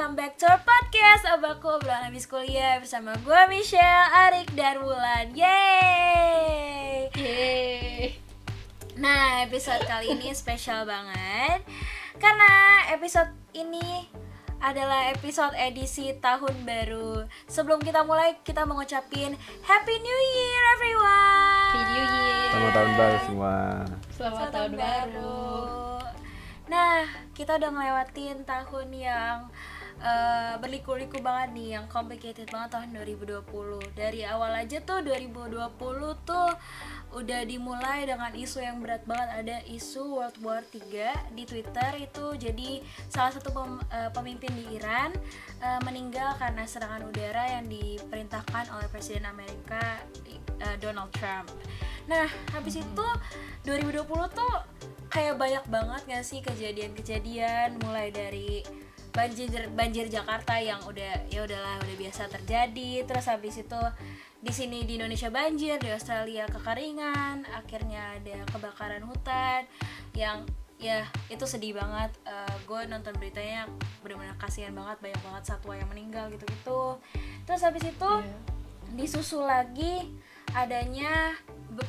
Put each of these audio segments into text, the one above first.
welcome back to our podcast Obaku Obrolan Habis Kuliah bersama gue Michelle, Arik, dan Wulan. Yeay! Nah, episode kali ini spesial banget karena episode ini adalah episode edisi tahun baru. Sebelum kita mulai, kita mau ngucapin Happy New Year everyone. Happy New Year. Selamat tahun baru semua. Selamat tahun baru. Nah, kita udah ngelewatin tahun yang berliku-liku banget nih, yang complicated banget tahun 2020. Dari awal aja tuh 2020 tuh udah dimulai dengan isu yang berat banget. Ada isu World War 3 di Twitter itu. Jadi salah satu pemimpin di Iran meninggal karena serangan udara yang diperintahkan oleh Presiden Amerika Donald Trump. Nah, habis itu 2020 tuh kayak banyak banget gak sih kejadian-kejadian, mulai dari banjir Jakarta yang udah biasa terjadi. Terus habis itu di sini di Indonesia banjir, di Australia kekeringan, akhirnya ada kebakaran hutan yang ya itu sedih banget. Gue nonton beritanya benar-benar kasihan banget, banyak banget satwa yang meninggal gitu-gitu. Terus habis itu disusul lagi adanya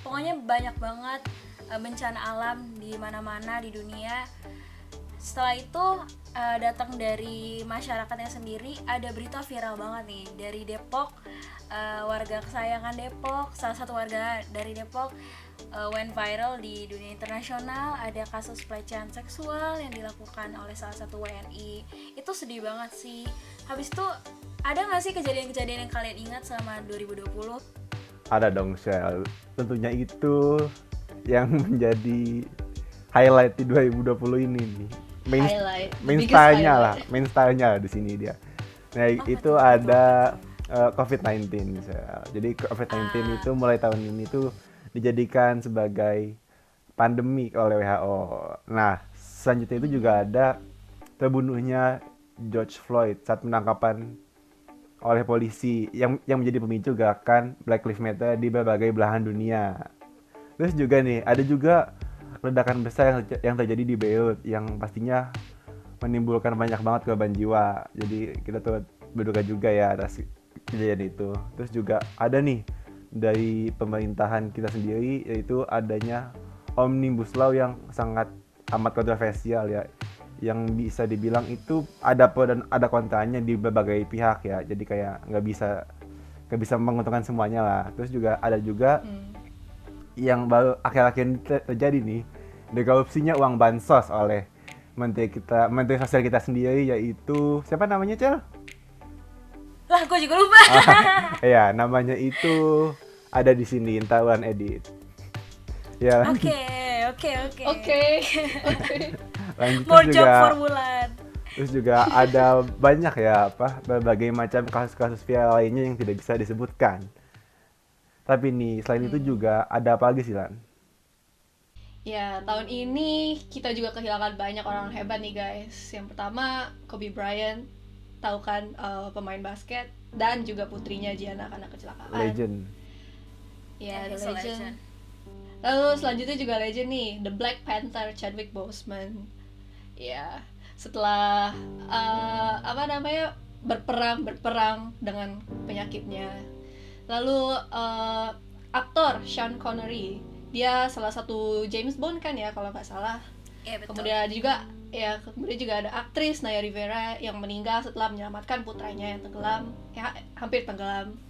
pokoknya banyak banget bencana alam di mana-mana di dunia. Setelah itu datang dari masyarakatnya sendiri, ada berita viral banget nih dari Depok, warga kesayangan Depok, salah satu warga dari Depok went viral di dunia internasional. Ada kasus pelecehan seksual yang dilakukan oleh salah satu WNI. Itu sedih banget sih. Habis itu ada nggak sih kejadian-kejadian yang kalian ingat selama 2020? Ada dong, Shell. Tentunya itu yang menjadi highlight di 2020 ini nih. Main style-nya di sini dia. Nah, itu ada COVID-19. Jadi COVID-19 itu mulai tahun ini tuh dijadikan sebagai pandemi oleh WHO. Nah, selanjutnya itu juga ada terbunuhnya George Floyd saat penangkapan oleh polisi yang menjadi pemicu gerakan Black Lives Matter di berbagai belahan dunia. Terus juga nih, ada juga ledakan besar yang terjadi di Beirut yang pastinya menimbulkan banyak banget korban jiwa. Jadi kita turut berduka juga ya atas kejadian itu. Terus juga ada nih dari pemerintahan kita sendiri, yaitu adanya Omnibus Law yang sangat amat kontroversial ya, yang bisa dibilang itu ada pro dan ada kontranya di berbagai pihak ya. Jadi kayak nggak bisa menguntungkan semuanya lah. Terus juga ada juga yang baru akhir-akhir ini terjadi nih, korupsinya uang bansos oleh Menteri Sosial kita sendiri, yaitu siapa namanya, Cel? Lah, gue juga lupa. Iya, namanya itu ada di sini, Intawan Edit. Ya. Oke. Lanjut More job juga. for Wulan. Terus juga ada banyak ya berbagai macam kasus-kasus viral lainnya yang tidak bisa disebutkan. Tapi nih, selain itu juga ada apa lagi sih, Lan? Ya, tahun ini kita juga kehilangan banyak orang hebat nih guys. Yang pertama, Kobe Bryant, tahu kan, pemain basket, dan juga putrinya Gianna karena kecelakaan. Legend. Ya, Yeah, the he's a legend. legend. Lalu selanjutnya juga legend nih, The Black Panther Chadwick Boseman. Ya, setelah berperang dengan penyakitnya. Lalu aktor Sean Connery, dia salah satu James Bond kan ya kalau nggak salah. Iya, betul. Kemudian juga ada aktris Naya Rivera yang meninggal setelah menyelamatkan putranya yang hampir tenggelam.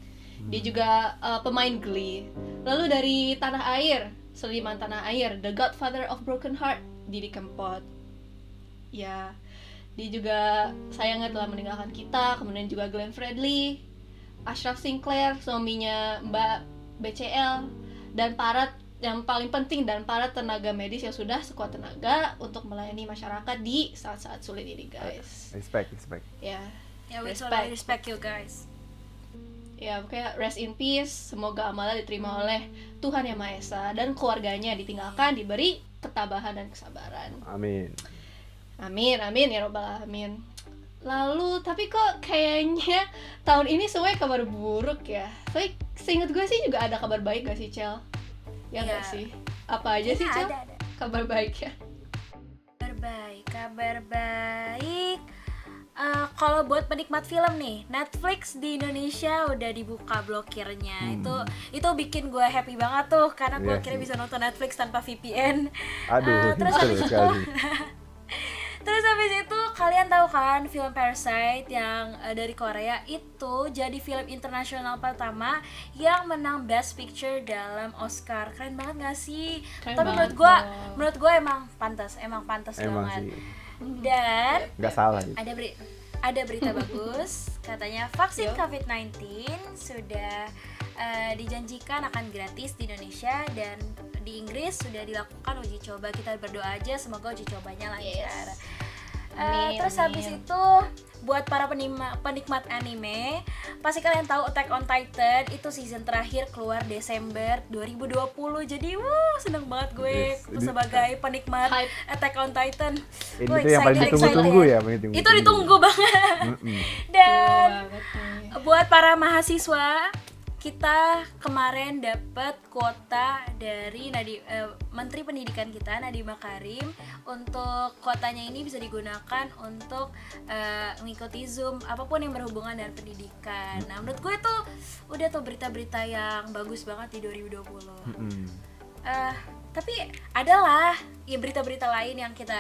Dia juga pemain Glee. Lalu dari tanah air, seniman tanah air, The Godfather of Broken Heart, Didi Kempot. Ya, dia juga sayangnya telah meninggalkan kita. Kemudian juga Glenn Fredly, Ashraf Sinclair, suaminya Mbak BCL, dan yang paling penting para tenaga medis yang sudah sekuat tenaga untuk melayani masyarakat di saat-saat sulit ini, guys. Respect. Ya, we totally respect you guys. Ya, pokoknya rest in peace. Semoga amalnya diterima oleh Tuhan Yang Maha Esa dan keluarganya ditinggalkan diberi ketabahan dan kesabaran. Amin Ya robbal alamin. Lalu, tapi kok kayaknya tahun ini semuanya kabar buruk ya. Tapi seingat gue sih juga ada kabar baik gak sih, Cel? Ya nggak sih? Apa aja sih, Cel? Ada. Kabar baik ya? Kabar baik. Kalau buat penikmat film nih, Netflix di Indonesia udah dibuka blokirnya. Itu bikin gue happy banget tuh, karena gue Iya akhirnya sih. bisa nonton Netflix tanpa VPN. Aduh, Terus seru habis itu sekali. Terus habis itu kalian tahu kan film Parasite yang dari Korea itu jadi film internasional pertama yang menang Best Picture dalam Oscar. Keren banget gak sih? Keren Tapi banget menurut gue emang pantas Emang banget. sih, Dan nggak salah gitu. ada berita bagus, katanya vaksin Yo. COVID-19 sudah dijanjikan akan gratis di Indonesia, dan di Inggris sudah dilakukan uji coba. Kita berdoa aja semoga uji cobanya lancar. Yes. Amin, Terus amin. habis itu buat para penikmat anime, pasti kalian tahu Attack on Titan itu season terakhir keluar Desember 2020. Jadi seneng banget gue Yes, ini- sebagai penikmat Hype. Attack on Titan. Ini Gue tuh yang paling excited, ditunggu-tunggu excited. ya, paling ditunggu-tunggu. Itu ditunggu banget. Mm-mm. Dan banget nih. buat para mahasiswa, kita kemarin dapat kuota dari Menteri Pendidikan kita, Nadiem Makarim. Untuk kuotanya ini bisa digunakan untuk mengikuti Zoom apapun yang berhubungan dengan pendidikan. Nah, menurut gue tuh udah tuh berita-berita yang bagus banget di 2020. Mm-mm. Tapi adalah ya berita-berita lain yang kita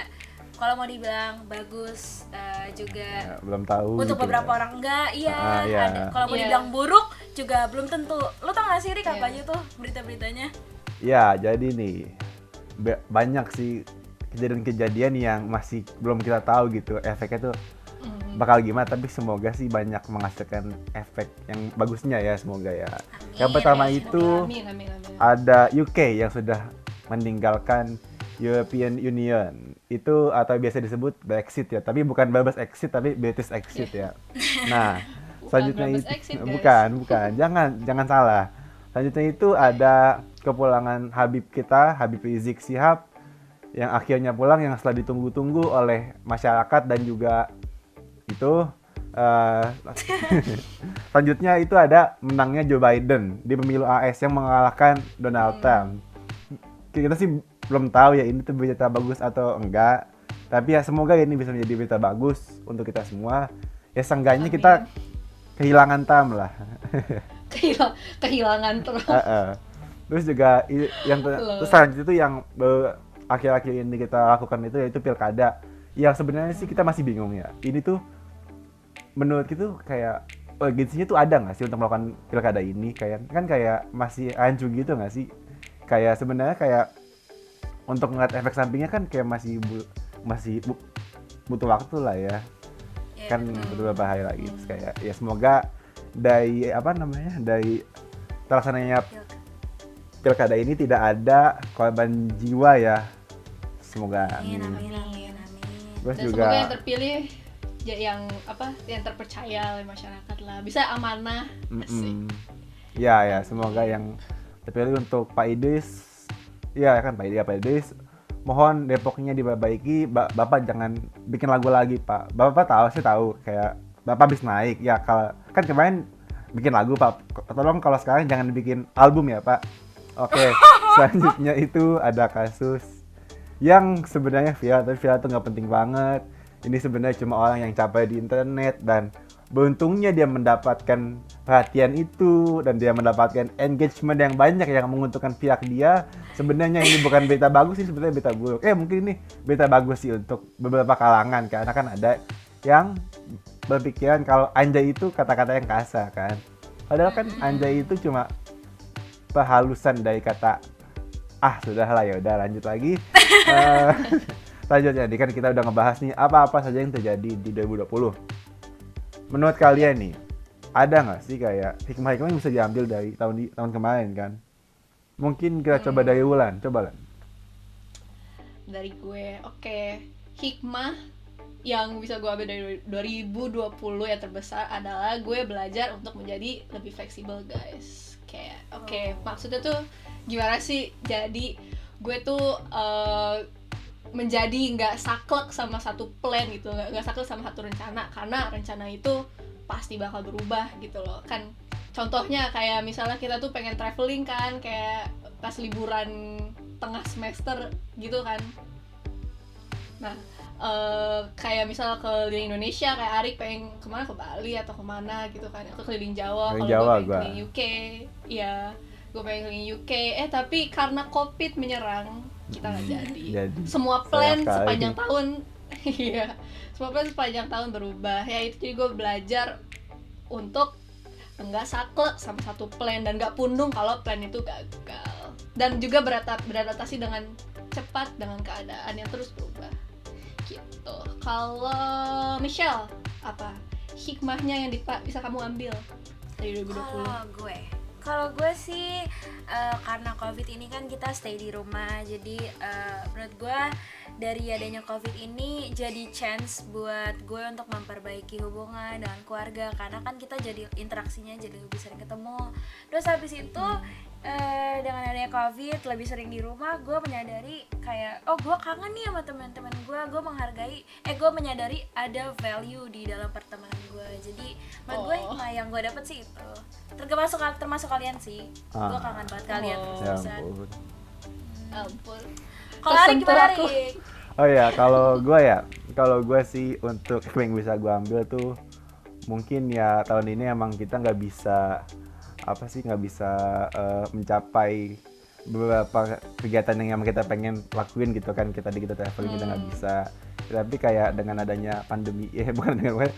kalau mau dibilang bagus juga Ya, belum tahu. untuk gitu beberapa ya. orang enggak, iya. Iya. Ada. Kalau mau Iya. dibilang buruk juga belum tentu. Lo tau gak sih Rik apa Iya. aja tuh berita-beritanya? Ya, jadi nih banyak sih kejadian-kejadian yang masih belum kita tahu gitu efeknya tuh bakal gimana, tapi semoga sih banyak menghasilkan efek yang bagusnya ya, semoga ya. Yang Amin, pertama amin, itu Amin, amin, amin. ada UK yang sudah meninggalkan European Union itu, atau biasa disebut Brexit ya, tapi bukan bebas exit tapi British exit ya. Nah, selanjutnya bebas itu exit, guys. bukan, jangan salah. Selanjutnya itu ada kepulangan Habib Rizik Syihab yang akhirnya pulang, yang setelah ditunggu-tunggu oleh masyarakat dan juga itu selanjutnya itu ada menangnya Joe Biden di pemilu AS yang mengalahkan Donald Trump. Kita sih belum tahu ya ini tuh berita bagus atau enggak, tapi ya semoga ini bisa menjadi berita bagus untuk kita semua. Ya seenggaknya Amin. kita kehilangan Trump lah. Kehilangan terus. Terus juga Loh. terus selanjutnya itu yang akhir-akhir ini kita lakukan itu yaitu pilkada. Yang sebenarnya sih kita masih bingung ya. Ini tuh menurut kita kayak urgensinya tuh ada nggak sih untuk melakukan pilkada ini? Kayak masih rancu gitu nggak sih? Kayak sebenarnya kayak untuk ngeliat efek sampingnya kan kayak masih butuh waktu lah ya. Ya, Kan beberapa hari lagi. Terus kayak ya semoga dari terlaksananya pilkada ini tidak ada korban jiwa ya. Semoga Amin, amin. amin. Terus Dan juga semoga yang terpilih yang terpercaya oleh masyarakat lah, bisa amanah. Asik. ya semoga yang terpilih untuk Pak Idris. Ya kan Pak Idris, mohon Depoknya diperbaiki. Bapak jangan bikin lagu lagi Pak. Bapak tahu kayak Bapak habis naik ya, kalau kan kemarin bikin lagu Pak, tolong kalau sekarang jangan bikin album ya Pak. Oke. Selanjutnya itu ada kasus yang sebenarnya viral, tapi viral itu nggak penting banget. Ini sebenarnya cuma orang yang capek di internet, dan beruntungnya dia mendapatkan perhatian itu dan dia mendapatkan engagement yang banyak yang menguntungkan pihak dia. Sebenarnya ini bukan berita bagus sih, sebenarnya berita buruk. Mungkin ini berita bagus sih untuk beberapa kalangan, karena kan ada yang berpikiran kalau anjay itu kata-kata yang kasar kan. Padahal kan anjay itu cuma perhalusan dari kata sudahlah, ya udah lanjut lagi. Selanjutnya nih kan kita udah ngebahas nih apa-apa saja yang terjadi di 2020. Menurut kalian nih, ada nggak sih kayak hikmah-hikmah yang bisa diambil dari tahun kemarin kan? Mungkin kita coba dari Wulan, coba Lan. Dari gue, oke. Hikmah yang bisa gue ambil dari 2020 yang terbesar adalah gue belajar untuk menjadi lebih fleksibel, guys. Kayak maksudnya tuh gimana sih? Jadi gue tuh menjadi nggak saklek sama satu plan gitu, nggak saklek sama satu rencana, karena rencana itu pasti bakal berubah gitu loh kan. Contohnya kayak misalnya kita tuh pengen traveling kan, kayak pas liburan tengah semester gitu kan. Nah kayak misal keliling Indonesia, kayak Arik pengen kemana, ke Bali atau kemana gitu kan, ke keliling Jawa. Keliling Kalau Jawa gue pengen gua. keliling UK, ya gue pengen keliling UK. Tapi karena COVID menyerang, kita nggak jadi. Jadi, Semua sayang plan sekali. sepanjang tahun, iya, semua plan sepanjang tahun berubah. Ya itu jadi gue belajar untuk enggak saklek sama satu plan dan nggak pundung kalau plan itu gagal. Dan juga beradaptasi dengan cepat dengan keadaan yang terus berubah. Gitu. Kalau Michelle, apa hikmahnya yang bisa kamu ambil dari 2020? Kalau gue sih karena COVID ini kan kita stay di rumah, jadi menurut gue dari adanya COVID ini jadi chance buat gue untuk memperbaiki hubungan dengan keluarga, karena kan kita jadi interaksinya jadi lebih sering ketemu. Terus habis itu dengan adanya COVID lebih sering di rumah, gue menyadari kayak gue kangen nih sama teman-teman gue menghargai, gue menyadari ada value di dalam pertemanan gue. Jadi menurut gue hikmah yang gue dapet sih itu, termasuk kalian sih. Gue kangen banget kalian Oh. Ya terusan. Ampun. Kalau Arik Tersentuh gimana aku. Arik? Oh ya, kalau gue sih untuk yang bisa gue ambil tuh mungkin ya tahun ini emang kita nggak bisa mencapai beberapa kegiatan yang emang kita pengen lakuin gitu kan. Kita traveling kita nggak bisa. Tapi kayak dengan adanya pandemi,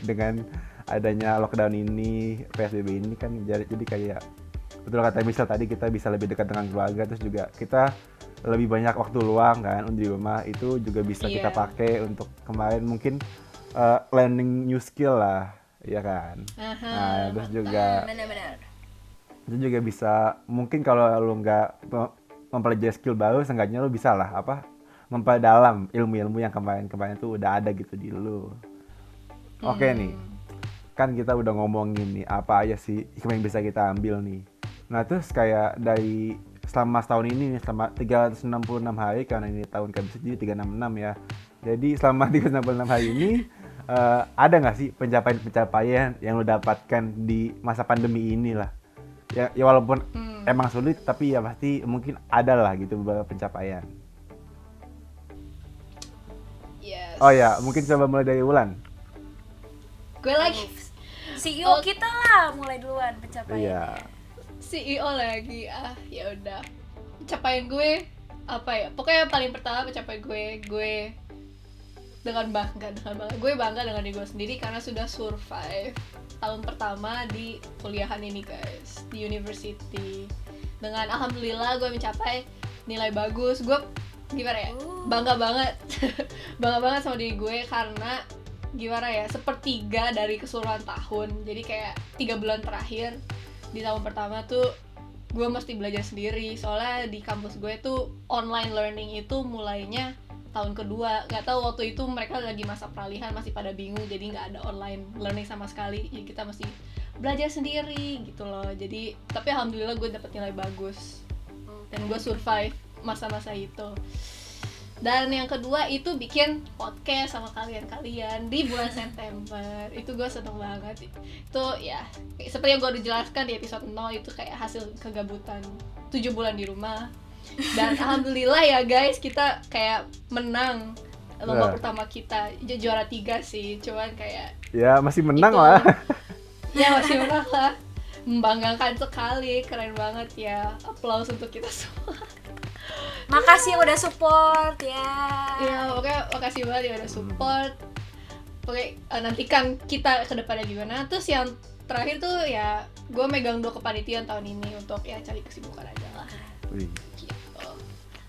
dengan adanya lockdown ini, PSBB ini kan jadi kayak betul kata Michelle tadi, kita bisa lebih dekat dengan keluarga, terus juga kita lebih banyak waktu luang kan di rumah, itu juga bisa kita pakai untuk kemarin mungkin learning new skill lah, ya kan. Nah, terus juga Benar-benar. itu juga bisa mungkin kalau lu nggak mempelajari skill baru, seenggaknya lu bisa lah memperdalam ilmu-ilmu yang kemarin tuh udah ada gitu di lu. Oke nih, kan kita udah ngomongin nih apa aja sih hikmah yang bisa kita ambil nih. Nah terus kayak dari selama setahun ini nih, selama 366 hari, karena ini tahun kabisat jadi 366 ya. Jadi selama 366 hari ini ada nggak sih pencapaian yang lu dapatkan di masa pandemi ini lah? Ya walaupun emang sulit, tapi ya pasti mungkin ada lah gitu beberapa pencapaian. Yes. Oh ya, mungkin coba mulai dari Wulan. Gue lagi CEO kita lah mulai duluan pencapaian. Iya. CEO lagi. Ya udah. Pencapaian gue apa ya? Pokoknya yang paling pertama pencapaian gue dengan bangga. Gue bangga dengan diri gue sendiri karena sudah survive tahun pertama di kuliahan ini guys, di university. Dengan alhamdulillah gue mencapai nilai bagus. Gue gimana ya? Bangga banget. Bangga banget sama diri gue karena gimana ya, sepertiga dari keseluruhan tahun. Jadi kayak 3 bulan terakhir di tahun pertama tuh gue mesti belajar sendiri, soalnya di kampus gue tuh online learning itu mulainya tahun kedua. Nggak tahu waktu itu mereka lagi masa peralihan, masih pada bingung, jadi nggak ada online learning sama sekali. Jadi kita mesti belajar sendiri gitu loh. Jadi tapi alhamdulillah gue dapet nilai bagus dan gue survive masa-masa itu. Dan yang kedua itu bikin podcast sama kalian di bulan September. Itu gue seneng banget. Itu ya seperti yang gue udah jelaskan di episode 0, itu kayak hasil kegabutan 7 bulan di rumah. Dan alhamdulillah ya guys, kita kayak menang lomba pertama kita, juara 3 sih. Cuman kayak ya masih menang itu, lah. Ya masih menang lah. Membanggakan sekali, keren banget ya. Applause untuk kita semua. Makasih yang udah support ya. Ya, oke, makasih banget yang udah support. Oke, nantikan kita ke depannya gimana. Terus yang terakhir tuh ya, gue megang 2 kepanitiaan tahun ini untuk ya cari kesibukan aja lah. Gitu.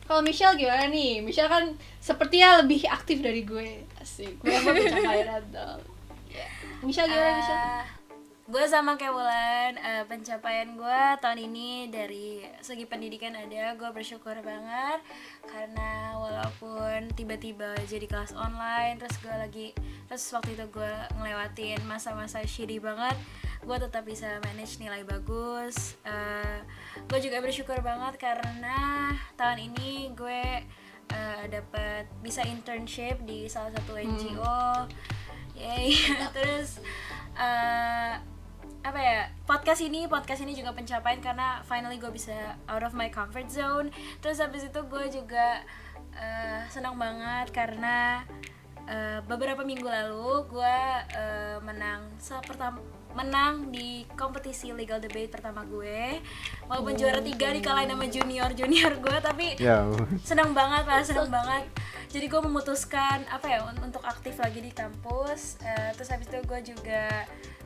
Kalau Michelle gimana nih? Michelle kan sepertinya lebih aktif dari gue. Asik. Gue mau pencapaian dong. Michelle gimana Michelle? Gue sama kayak Wulan, pencapaian gue tahun ini dari segi pendidikan ada, gue bersyukur banget karena walaupun tiba-tiba jadi kelas online, terus waktu itu gue ngelewatin masa-masa shitty banget, gue tetap bisa manage nilai bagus. Gue juga bersyukur banget karena tahun ini gue dapat bisa internship di salah satu NGO. Yay. Terus apa ya, podcast ini juga pencapaian karena finally gue bisa out of my comfort zone. Terus habis itu gue juga senang banget karena beberapa minggu lalu gue menang di kompetisi legal debate pertama gue, walaupun juara 3 dikalahin sama junior gue, tapi senang banget. Jadi gue memutuskan untuk aktif lagi di kampus. Terus habis itu gue juga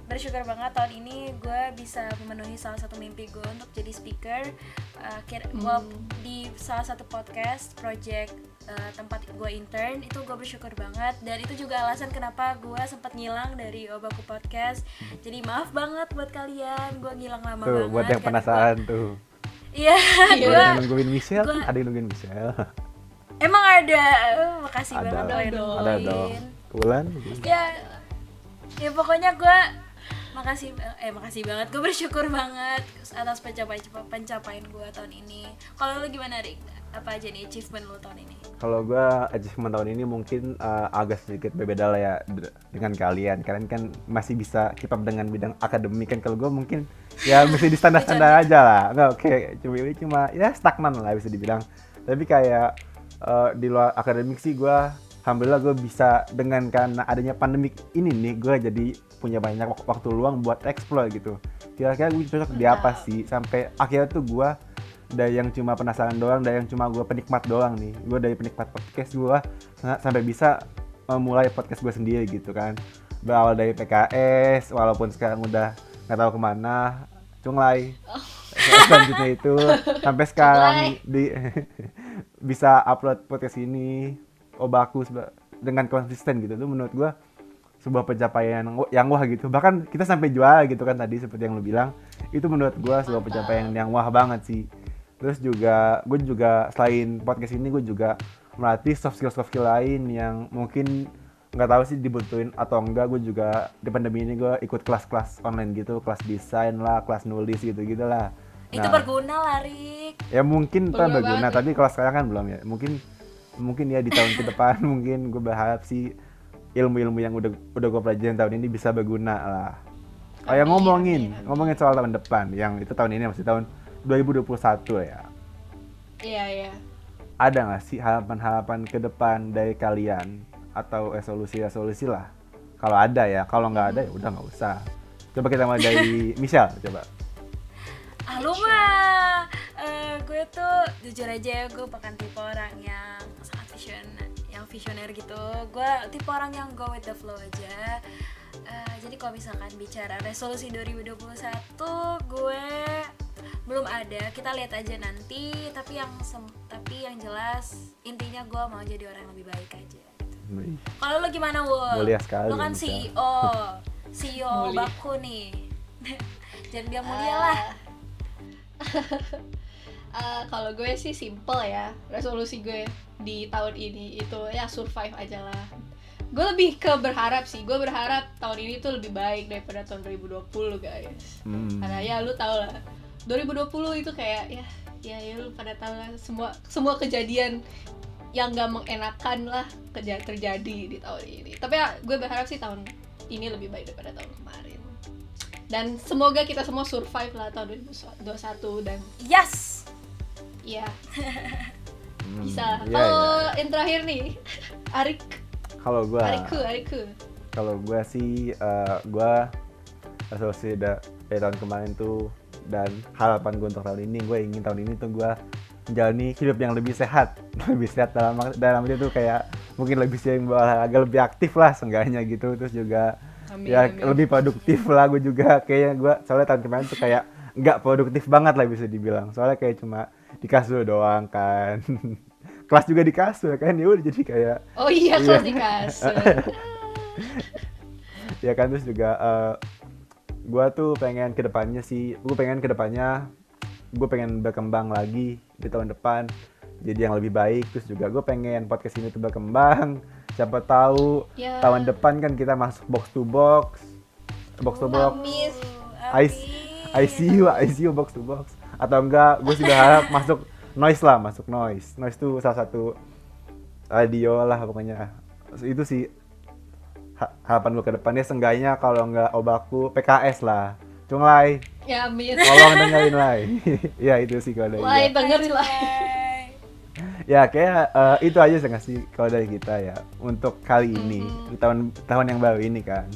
bersyukur banget tahun ini gue bisa memenuhi salah satu mimpi gue untuk jadi speaker di salah satu podcast project tempat gue intern. Itu gue bersyukur banget, dan itu juga alasan kenapa gue sempat ngilang dari Obaku Podcast. Jadi maaf banget buat kalian, gue ngilang lama tuh, banget. Buat yang penasaran tuh. Iya, gue nungguin Michelle, ada yang nungguin Michelle. Emang ada, makasih Ada. banget lo yang Ada nungguin. dong. Bulan. Ya pokoknya gue makasih banget, gue bersyukur banget atas pencapaian gue tahun ini. Kalau lu gimana, Rik? Apa aja nih achievement lu tahun ini? Kalau gue achievement tahun ini mungkin agak sedikit berbeda lah ya dengan kalian. Kalian kan masih bisa keep up dengan bidang akademik kan. Kalau gue mungkin ya mesti di standar-standar aja lah. Nggak oke, cuma ya stagnan lah bisa dibilang. Tapi kayak di luar akademik sih gue alhamdulillah gue bisa, dengan karena adanya pandemik ini nih, gue jadi punya banyak waktu luang buat explore gitu. Kira-kira gue cocok di apa sih, sampai akhirnya tuh gue dari yang cuma penasaran doang, dari yang cuma gue penikmat doang nih, gue dari penikmat podcast gue sampai bisa mulai podcast gue sendiri gitu kan. Berawal dari PKS, walaupun sekarang udah nggak tahu kemana, cunglai. Selanjutnya itu sampai sekarang bisa upload podcast ini Obaku dengan konsisten gitu. Itu menurut gue sebuah pencapaian yang wah gitu. Bahkan kita sampai juara gitu kan tadi seperti yang lu bilang. Itu menurut gue sebuah pencapaian yang wah banget sih. Terus juga gue juga selain podcast ini gue juga melatih soft skill lain yang mungkin nggak tahu sih dibutuhin atau enggak. Gue juga di pandemi ini gue ikut kelas-kelas online gitu, kelas desain lah, kelas nulis gitu lah. Itu berguna lah, Rik. Ya mungkin berguna, tapi kalau sekarang kan belum ya. Mungkin ya di tahun ke depan mungkin gue berharap sih ilmu-ilmu yang udah gue pelajarin tahun ini bisa berguna lah. Oh ya, ngomongin soal tahun depan, yang itu tahun ini masih tahun 2021 ya. Iya. Ada nggak sih harapan-harapan ke depan dari kalian atau resolusi lah? Kalau ada ya, kalau nggak ada ya udah nggak usah. Coba kita mulai dari Michelle, coba. Lu mah, gue tuh jujur aja gue bukan tipe orang yang sangat visioner gitu. Gue tipe orang yang go with the flow aja. Jadi kalau misalkan bicara resolusi 2021 gue belum ada, kita lihat aja nanti. Tapi yang jelas intinya gue mau jadi orang yang lebih baik aja. Kalau lo gimana, Wul? Mulia sekali. Lo kan CEO Baku nih. Jangan bilang mulia lah. Kalau gue sih simple ya, resolusi gue di tahun ini itu ya survive aja lah. Gue lebih ke berharap sih, gue berharap tahun ini tuh lebih baik daripada tahun 2020 guys. Karena ya lu tau lah, 2020 itu kayak ya lu pada tau lah, semua kejadian yang gak mengenakan lah terjadi di tahun ini. Tapi ya gue berharap sih tahun ini lebih baik daripada tahun kemarin. Dan semoga kita semua survive lah tahun 2021 dan yes. Iya. Bisa. Kalau yang terakhir nih, Arik. Kalau gue. Ariku. Kalau gue sih, gue resolusi dari tahun kemarin tuh, dan harapan gue untuk tahun ini, gue ingin tahun ini tuh gue menjalani hidup yang lebih sehat dalam itu tuh kayak mungkin lebih sering berolahraga, lebih aktif lah seenggaknya gitu. Terus juga amin. Lebih produktif lah. Gue juga kayaknya gue soalnya tahun kemarin tuh kayak nggak produktif banget lah bisa dibilang, soalnya kayak cuma di kasur doang kan. Kelas juga di kasur kan, ya udah jadi kayak kelas di kasur. Ya kan. Terus juga gue tuh pengen kedepannya gue pengen berkembang lagi di tahun depan jadi yang lebih baik. Terus juga gue pengen podcast ini tuh berkembang, siapa tahu tahun depan kan kita masuk box to box ICU box to box, atau enggak gue sih berharap masuk noise tuh salah satu radio lah pokoknya. Itu sih harapan gue ke depannya, seenggaknya kalau enggak Obaku PKS lah, cunglai ya amin, tolong dengerin lah. Ya itu sih kalau dari dengerin lah. Ya kayak itu aja sih nggak sih kalau dari kita ya untuk kali ini di tahun yang baru ini kan.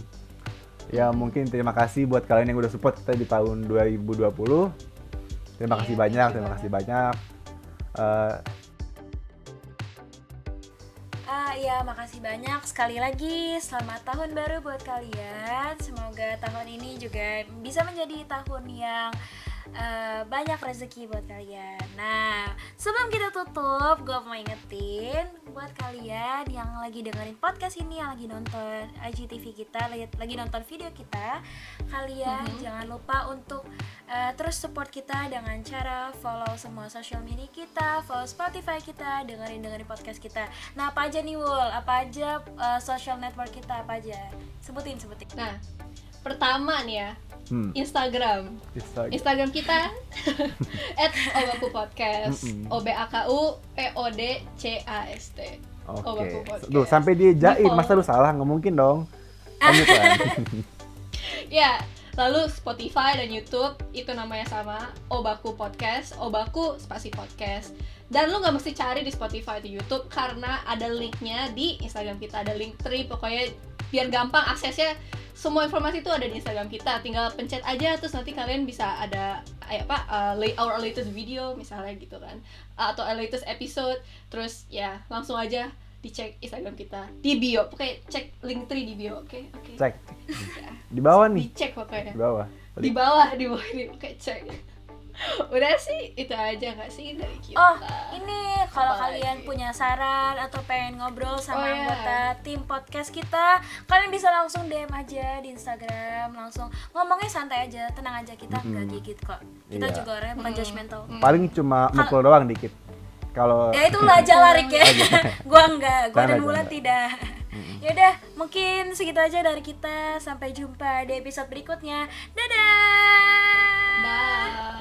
Ya mungkin terima kasih buat kalian yang udah support kita di tahun 2020. Terima kasih banyak, terima kasih banyak. Ya makasih banyak sekali lagi. Selamat tahun baru buat kalian. Semoga tahun ini juga bisa menjadi tahun yang banyak rezeki buat kalian. Nah, sebelum kita tutup, gue mau ingetin buat kalian yang lagi dengerin podcast ini, yang lagi nonton IGTV kita, lagi nonton video kita, kalian jangan lupa untuk terus support kita dengan cara follow semua social media kita, follow Spotify kita, dengerin podcast kita. Nah, apa aja nih Wul? Apa aja social network kita, apa aja? Sebutin. Nah, pertama nih ya, Instagram kita @obakupodcast, OBAKUPODCAST. Oke. Tuh sampai dia jain, masa lu salah? Nggak mungkin dong. Lanjut kan. Ya, lalu Spotify dan YouTube itu namanya sama, Obaku Podcast, Obaku spasi podcast. Dan lu nggak mesti cari di Spotify atau YouTube karena ada linknya di Instagram kita, ada Linktree. Pokoknya biar gampang aksesnya, semua informasi itu ada di Instagram kita, tinggal pencet aja terus nanti kalian bisa ada our latest video misalnya gitu kan, atau our latest episode, terus ya langsung aja dicek Instagram kita di bio, pokoknya cek Linktree di bio, oke. Cek. Di bawah nih. Dicek pokoknya. Di bawah. Di bawah ini, oke cek. Udah sih itu aja nggak sih dari kita. Oh, ini kalau Apa kalian lagi? punya saran atau pengen ngobrol sama anggota tim podcast kita, kalian bisa langsung DM aja di Instagram, langsung ngomongnya santai aja, tenang aja, kita nggak gigit kok. Kita Iya. juga orangnya bukan judgmental. Paling cuma mukul doang dikit. Kalau Ya itu lah aja larik ya. Gua enggak, gua dan Canda, Wulan canda. tidak. Yaudah, mungkin segitu aja dari kita. Sampai jumpa di episode berikutnya. Dadah. Dah.